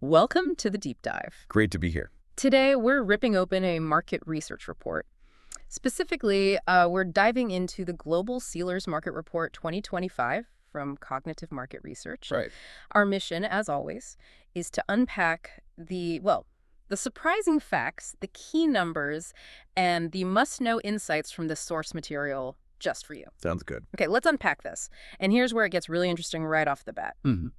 Welcome to the deep dive. Great to be here. Today, we're ripping open a market research report. Specifically, we're diving into the Global Sealers Market Report 2025 from Cognitive Market Research. Right. Our mission, as always, is to unpack the surprising facts, the key numbers, and the must-know insights from this source material just for you. Sounds good. Okay, let's unpack this. And here's where it gets really interesting right off the bat. Mhm.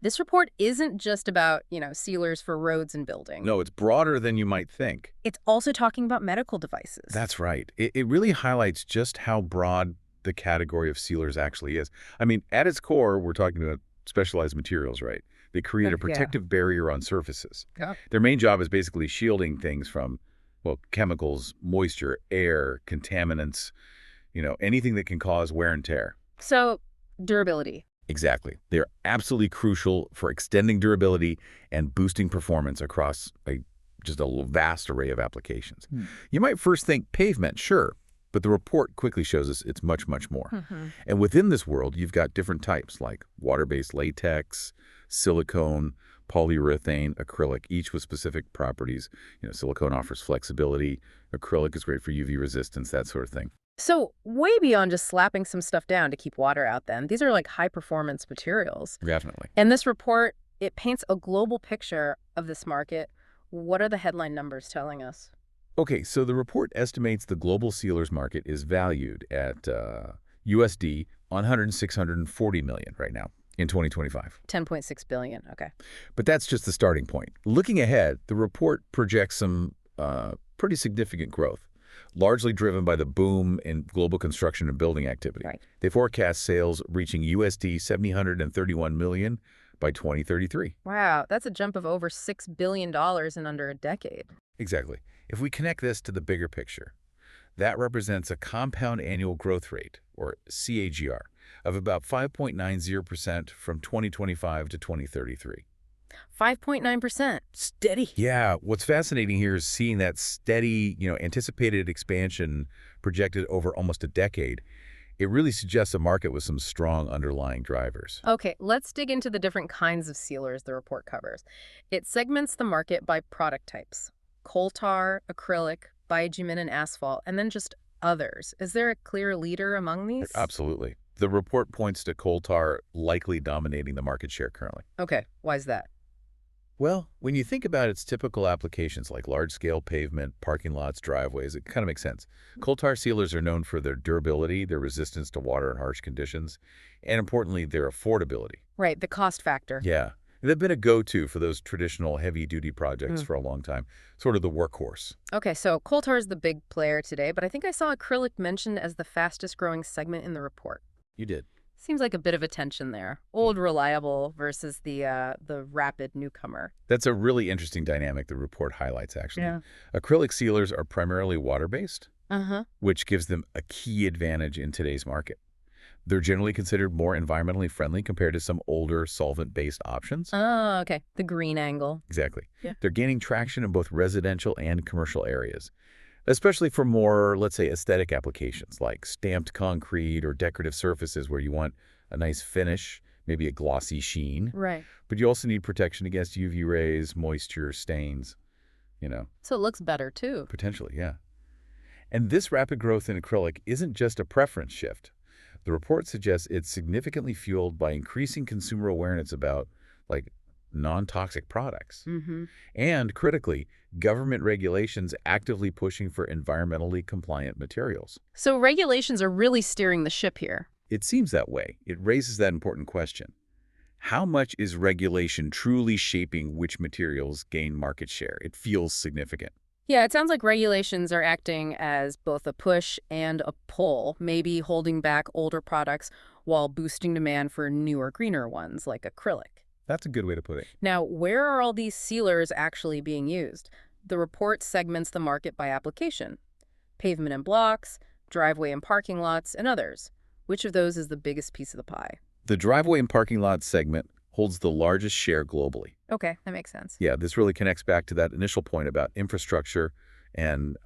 This report isn't just about, sealers for roads and buildings. No, it's broader than you might think. It's also talking about medical devices. That's right. It really highlights just how broad the category of sealers actually is. I mean, at its core, we're talking about specialized materials, right? They create a protective barrier on surfaces. Yeah. Their main job is basically shielding things from, well, chemicals, moisture, air, contaminants, anything that can cause wear and tear. So, durability. Exactly. They're absolutely crucial for extending durability and boosting performance across just a vast array of applications. You might first think pavement, sure, but the report quickly shows us it's much, much more. And within this world, you've got different types like water-based latex, silicone, polyurethane, acrylic, each with specific properties. Silicone offers flexibility. Acrylic is great for UV resistance, that sort of thing. So, way beyond just slapping some stuff down to keep water out then. These are like high-performance materials. Definitely. And this report, it paints a global picture of this market. What are the headline numbers telling us? Okay, so the report estimates the global sealers market is valued at USD 640 million right now in 2025. 10.6 billion, okay. But that's just the starting point. Looking ahead, the report projects some pretty significant growth, largely driven by the boom in global construction and building activity. Right. They forecast sales reaching USD 731 million by 2033. Wow, that's a jump of over $6 billion in under a decade. Exactly. If we connect this to the bigger picture, that represents a compound annual growth rate, or CAGR, of about 5.90% from 2025 to 2033. 5.9%. Steady. Yeah, what's fascinating here is seeing that steady, anticipated expansion projected over almost a decade. It really suggests a market with some strong underlying drivers. Okay, let's dig into the different kinds of sealers the report covers. It segments the market by product types: coal tar, acrylic, bitumen, and asphalt, and then just others. Is there a clear leader among these? Absolutely. The report points to coal tar likely dominating the market share currently. Okay, why is that? Well, when you think about its typical applications like large-scale pavement, parking lots, driveways, it kind of makes sense. Coal tar sealers are known for their durability, their resistance to water and harsh conditions, and importantly, their affordability. Right, the cost factor. Yeah. They've been a go-to for those traditional heavy-duty projects for a long time, sort of the workhorse. Okay, so coal tar is the big player today, but I think I saw acrylic mentioned as the fastest growing segment in the report. You did. Seems like a bit of a tension there. Old reliable versus the rapid newcomer. That's a really interesting dynamic the report highlights, actually. Yeah. Acrylic sealers are primarily water-based, Uh-huh. which gives them a key advantage in today's market. They're generally considered more environmentally friendly compared to some older solvent-based options. Oh, okay. The green angle. Exactly. Yeah. They're gaining traction in both residential and commercial areas, especially for more, let's say, aesthetic applications like stamped concrete or decorative surfaces where you want a nice finish, maybe a glossy sheen. Right. But you also need protection against UV rays, moisture, stains, So it looks better too. potentially, yeah. And this rapid growth in acrylic isn't just a preference shift. The report suggests it's significantly fueled by increasing consumer awareness about, non-toxic products. Mm-hmm. And, critically, government regulations actively pushing for environmentally compliant materials. So regulations are really steering the ship here. It seems that way. It raises that important question. How much is regulation truly shaping which materials gain market share? It feels significant. Yeah, it sounds like regulations are acting as both a push and a pull, maybe holding back older products while boosting demand for newer, greener ones like acrylic. That's a good way to put it. Now, where are all these sealers actually being used? The report segments the market by application: pavement and blocks, driveway and parking lots, and others. Which of those is the biggest piece of the pie? The driveway and parking lot segment holds the largest share globally. Okay, that makes sense. Yeah, this really connects back to that initial point about infrastructure and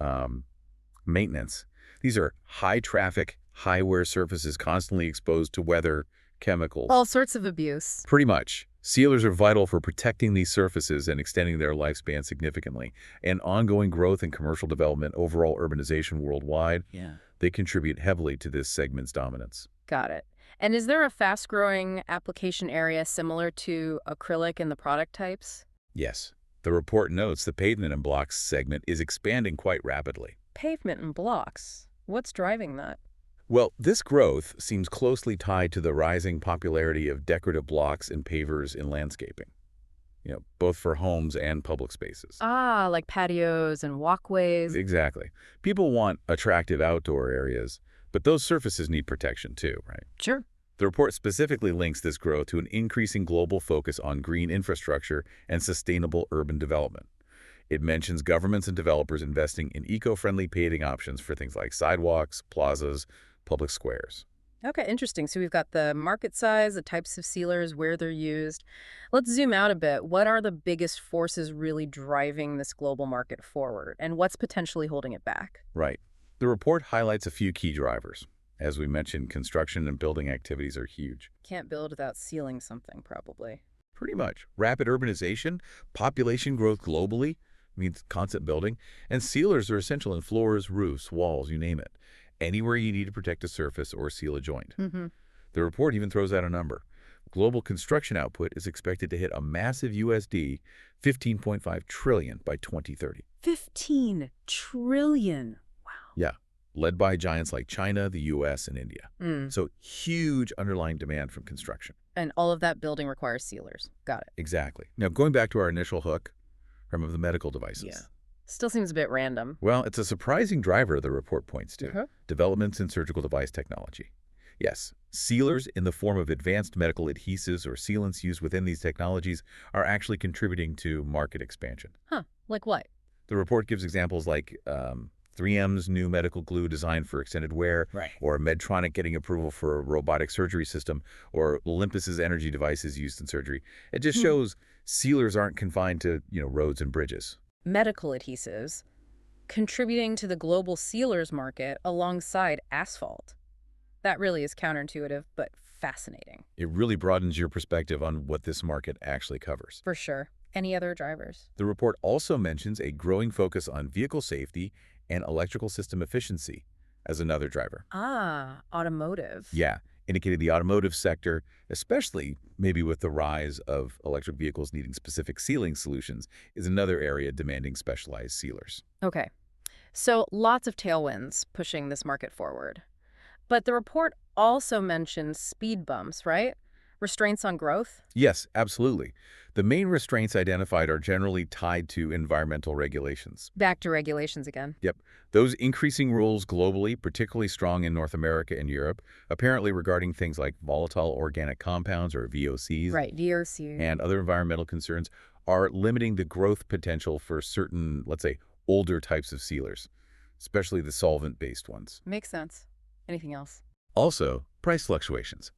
maintenance. These are high-traffic, high-wear surfaces constantly exposed to weather, chemicals. All sorts of abuse. Pretty much. Sealers are vital for protecting these surfaces and extending their lifespan significantly. And ongoing growth and commercial development, overall urbanization worldwide, Yeah. they contribute heavily to this segment's dominance. Got it. And is there a fast-growing application area similar to acrylic in the product types? Yes, the report notes the pavement and blocks segment is expanding quite rapidly. Pavement and blocks. What's driving that? Well, this growth seems closely tied to the rising popularity of decorative blocks and pavers in landscaping, both for homes and public spaces. Ah, like patios and walkways. Exactly. People want attractive outdoor areas, but those surfaces need protection too, right? Sure. The report specifically links this growth to an increasing global focus on green infrastructure and sustainable urban development. It mentions governments and developers investing in eco-friendly paving options for things like sidewalks, plazas, public squares. Okay, interesting. So we've got the market size, the types of sealers, where they're used. Let's zoom out a bit. What are the biggest forces really driving this global market forward, and what's potentially holding it back? Right. The report highlights a few key drivers. As we mentioned, construction and building activities are huge. Can't build without sealing something, probably. Pretty much. Rapid urbanization, population growth globally, means constant building, and sealers are essential in floors, roofs, walls, you name it. Anywhere you need to protect a surface or seal a joint. Mm-hmm. The report even throws out a number. Global construction output is expected to hit a massive USD 15.5 trillion by 2030. 15 trillion. Wow. Yeah, led by giants like China, the US, and India. So huge underlying demand from construction. And all of that building requires sealers. Got it. Exactly. Now, going back to our initial hook, remember the medical devices. Yeah. Still seems a bit random. Well, it's a surprising driver the report points to. Uh-huh. Developments in surgical device technology. Yes, sealers in the form of advanced medical adhesives or sealants used within these technologies are actually contributing to market expansion. Huh. Like what? The report gives examples like 3M's new medical glue designed for extended wear, Right. or Medtronic getting approval for a robotic surgery system, or Olympus's energy devices used in surgery. It just shows sealers aren't confined to, roads and bridges. Medical adhesives contributing to the global sealers market alongside asphalt. That really is counterintuitive, but fascinating. It really broadens your perspective on what this market actually covers. For sure. Any other drivers? The report also mentions a growing focus on vehicle safety and electrical system efficiency as another driver. Ah, automotive. Yeah, indicating the automotive sector, especially maybe with the rise of electric vehicles needing specific sealing solutions, is another area demanding specialized sealers. Okay. So lots of tailwinds pushing this market forward. But the report also mentions speed bumps, right? Restraints on growth? Yes, absolutely. The main restraints identified are generally tied to environmental regulations. Back to regulations again. Yep. Those increasing rules globally, particularly strong in North America and Europe, apparently regarding things like volatile organic compounds or VOCs Right, VOC. and other environmental concerns, are limiting the growth potential for certain, let's say, older types of sealers, especially the solvent-based ones. Makes sense. Anything else? Also, price fluctuations.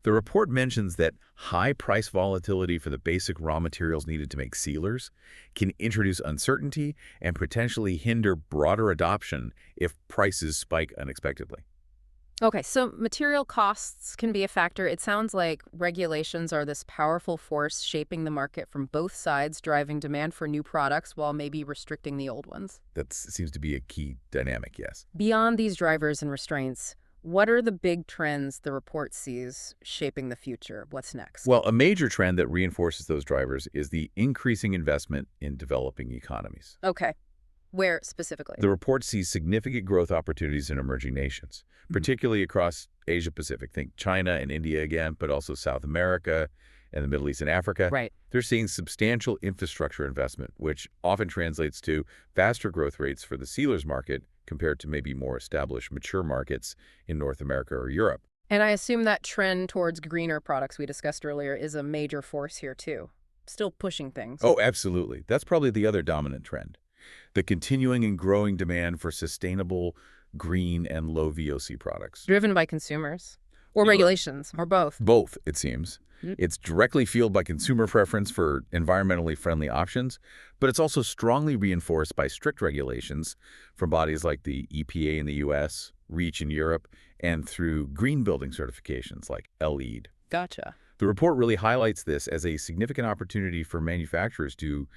The report mentions that high price volatility for the basic raw materials needed to make sealers can introduce uncertainty and potentially hinder broader adoption if prices spike unexpectedly. Okay, so material costs can be a factor. It sounds like regulations are this powerful force shaping the market from both sides, driving demand for new products while maybe restricting the old ones. That seems to be a key dynamic, yes. Beyond these drivers and restraints, what are the big trends the report sees shaping the future? What's next? Well, a major trend that reinforces those drivers is the increasing investment in developing economies. Okay. Where specifically? The report sees significant growth opportunities in emerging nations, particularly across Asia-Pacific. Think China and India again, but also South America and the Middle East and Africa. Right. They're seeing substantial infrastructure investment, which often translates to faster growth rates for the sealers market compared to maybe more established mature markets in North America or Europe. And I assume that trend towards greener products we discussed earlier is a major force here too. Still pushing things. Oh, absolutely. That's probably the other dominant trend. The continuing and growing demand for sustainable, green, and low VOC products. Driven by consumers. Or regulations, or both. Both, it seems. It's directly fueled by consumer preference for environmentally friendly options, but it's also strongly reinforced by strict regulations from bodies like the EPA in the US, REACH in Europe, and through green building certifications like LEED. Gotcha. The report really highlights this as a significant opportunity for manufacturers to,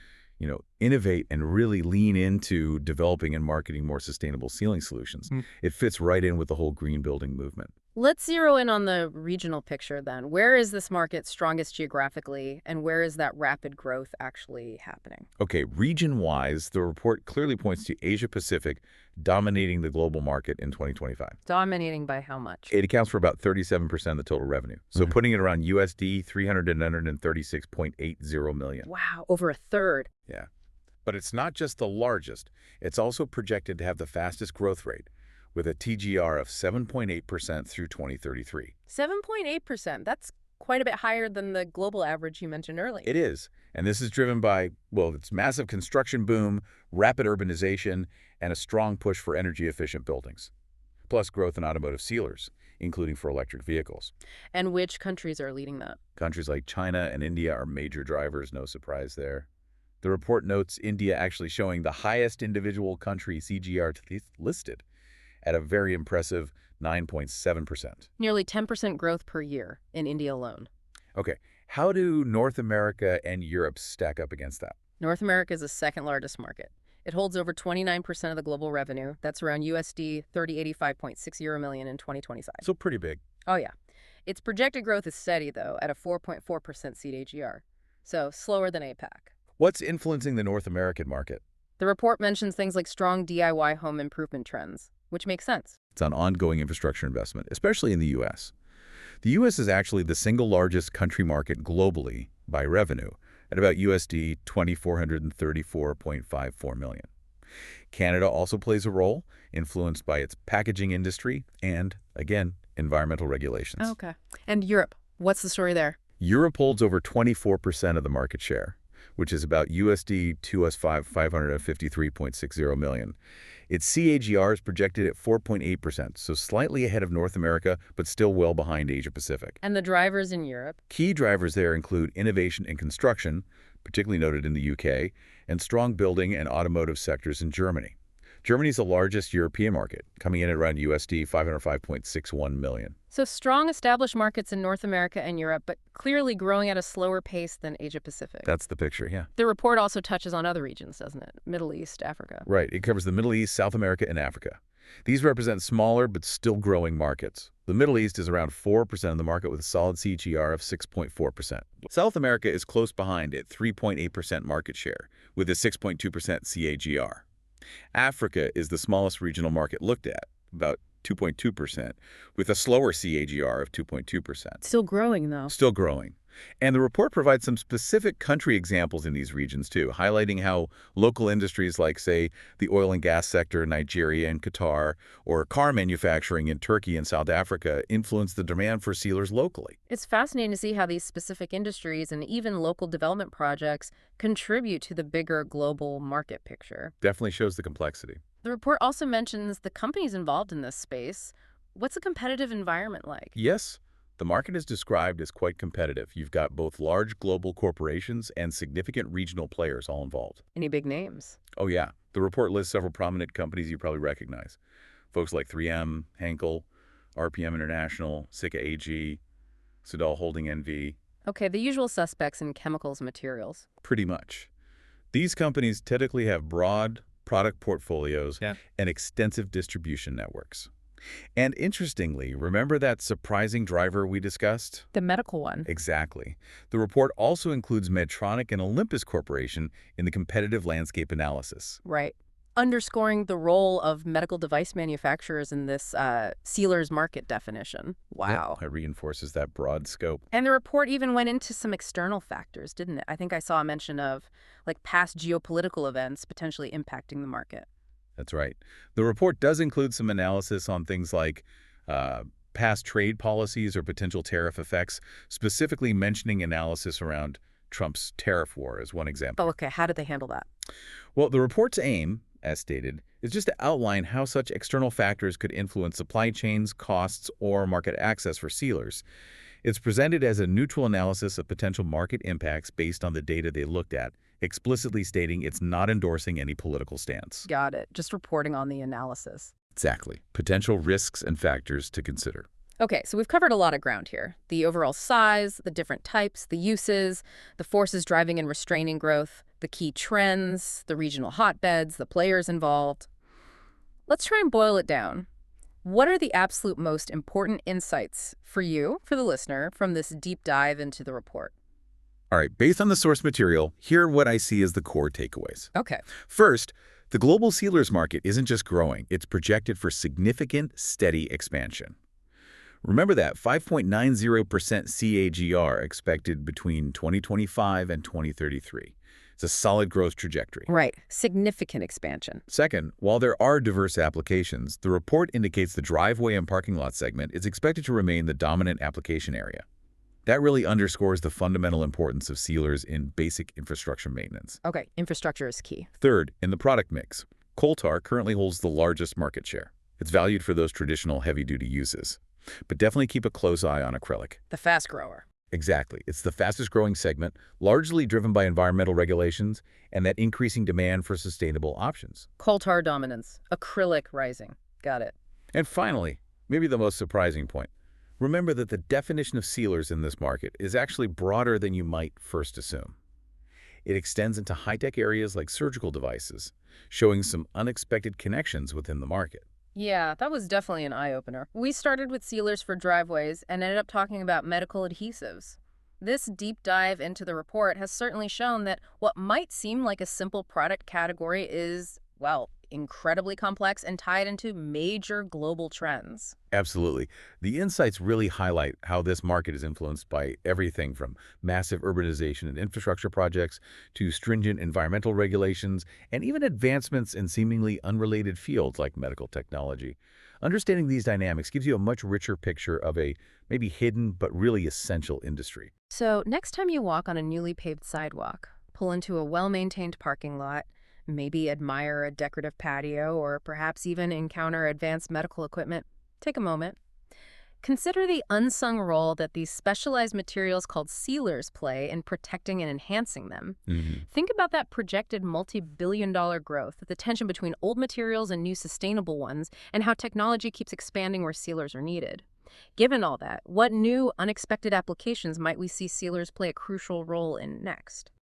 innovate and really lean into developing and marketing more sustainable sealing solutions. It fits right in with the whole green building movement. Let's zero in on the regional picture then. Where is this market strongest geographically, and where is that rapid growth actually happening? Okay, region-wise, the report clearly points to Asia-Pacific dominating the global market in 2025. Dominating by how much? It accounts for about 37% of the total revenue, so putting it around USD 336.80 million. Wow, over a third. Yeah. But it's not just the largest. It's also projected to have the fastest growth rate, with a TGR of 7.8% through 2033. 7.8%. That's quite a bit higher than the global average you mentioned earlier. It is, and this is driven by, its massive construction boom, rapid urbanization, and a strong push for energy-efficient buildings, plus growth in automotive sealers, including for electric vehicles. And which countries are leading that? Countries like China and India are major drivers, no surprise there. The report notes India actually showing the highest individual country CGR listed, at a very impressive 9.7%. Nearly 10% growth per year in India alone. Okay, how do North America and Europe stack up against that? North America is the second largest market. It holds over 29% of the global revenue. That's around USD 3085.60 million in 2025. So pretty big. Oh, yeah. Its projected growth is steady, though, at a 4.4% CAGR. So slower than APAC. What's influencing the North American market? The report mentions things like strong DIY home improvement trends, which makes sense. It's on ongoing infrastructure investment, especially in the U.S. The U.S. is actually the single largest country market globally by revenue, at about USD 2,434.54 million. Canada also plays a role, influenced by its packaging industry and, again, environmental regulations. Okay. And Europe, what's the story there? Europe holds over 24% of the market share, which is about USD 553.60 million. Its CAGR is projected at 4.8%, so slightly ahead of North America, but still well behind Asia-Pacific. And the drivers in Europe? Key drivers there include innovation in construction, particularly noted in the UK, and strong building and automotive sectors in Germany. Germany is the largest European market, coming in at around USD 505.61 million. So strong established markets in North America and Europe, but clearly growing at a slower pace than Asia-Pacific. That's the picture, yeah. The report also touches on other regions, doesn't it? Middle East, Africa. Right. It covers the Middle East, South America, and Africa. These represent smaller but still growing markets. The Middle East is around 4% of the market with a solid CAGR of 6.4%. South America is close behind at 3.8% market share with a 6.2% CAGR. Africa is the smallest regional market looked at, about 2.2%, with a slower CAGR of 2.2%. Still growing, though. Still growing. And the report provides some specific country examples in these regions, too, highlighting how local industries like, say, the oil and gas sector in Nigeria and Qatar, or car manufacturing in Turkey and South Africa influence the demand for sealers locally. It's fascinating to see how these specific industries and even local development projects contribute to the bigger global market picture. Definitely shows the complexity. The report also mentions the companies involved in this space. What's the competitive environment like? Yes. The market is described as quite competitive. You've got both large global corporations and significant regional players all involved. Any big names? Oh, yeah. The report lists several prominent companies you probably recognize. Folks like 3M, Henkel, RPM International, Sika AG, Sidal Holding NV. Okay, the usual suspects in chemicals and materials. Pretty much. These companies typically have broad product portfolios and extensive distribution networks. And interestingly, remember that surprising driver we discussed? The medical one. Exactly. The report also includes Medtronic and Olympus Corporation in the competitive landscape analysis. Right. Underscoring the role of medical device manufacturers in this sealers market definition. Wow. Yeah, it reinforces that broad scope. And the report even went into some external factors, didn't it? I think I saw a mention of like past geopolitical events potentially impacting the market. That's right. The report does include some analysis on things like past trade policies or potential tariff effects, specifically mentioning analysis around Trump's tariff war as one example. Oh, okay. How did they handle that? Well, the report's aim, as stated, is just to outline how such external factors could influence supply chains, costs, or market access for sealers. It's presented as a neutral analysis of potential market impacts based on the data they looked at, explicitly stating it's not endorsing any political stance. Got it. Just reporting on the analysis. Exactly. Potential risks and factors to consider. Okay, so we've covered a lot of ground here. The overall size, the different types, the uses, the forces driving and restraining growth, the key trends, the regional hotbeds, the players involved. Let's try and boil it down. What are the absolute most important insights for you, for the listener, from this deep dive into the report? All right, based on the source material, here are what I see as the core takeaways. Okay. First, the global sealers market isn't just growing, it's projected for significant, steady expansion. Remember that 5.90% CAGR expected between 2025 and 2033. It's a solid growth trajectory. Right. Significant expansion. Second, while there are diverse applications, the report indicates the driveway and parking lot segment is expected to remain the dominant application area. That really underscores the fundamental importance of sealers in basic infrastructure maintenance. Okay, infrastructure is key. Third, in the product mix, coal tar currently holds the largest market share. It's valued for those traditional heavy-duty uses. But definitely keep a close eye on acrylic. The fast grower. Exactly. It's the fastest growing segment, largely driven by environmental regulations and that increasing demand for sustainable options. Coal tar dominance. Acrylic rising. Got it. And finally, maybe the most surprising point, remember that the definition of sealers in this market is actually broader than you might first assume. It extends into high-tech areas like surgical devices, showing some unexpected connections within the market. Yeah, that was definitely an eye-opener. We started with sealers for driveways and ended up talking about medical adhesives. This deep dive into the report has certainly shown that what might seem like a simple product category is, well, incredibly complex and tied into major global trends. Absolutely. The insights really highlight how this market is influenced by everything from massive urbanization and infrastructure projects to stringent environmental regulations and even advancements in seemingly unrelated fields like medical technology. Understanding these dynamics gives you a much richer picture of a maybe hidden but really essential industry. So next time you walk on a newly paved sidewalk, pull into a well-maintained parking lot, maybe admire a decorative patio, or perhaps even encounter advanced medical equipment, take a moment. Consider the unsung role that these specialized materials called sealers play in protecting and enhancing them. Think about that projected multi-billion-dollar growth, the tension between old materials and new sustainable ones, and how technology keeps expanding where sealers are needed. Given all that, what new, unexpected applications might we see sealers play a crucial role in next?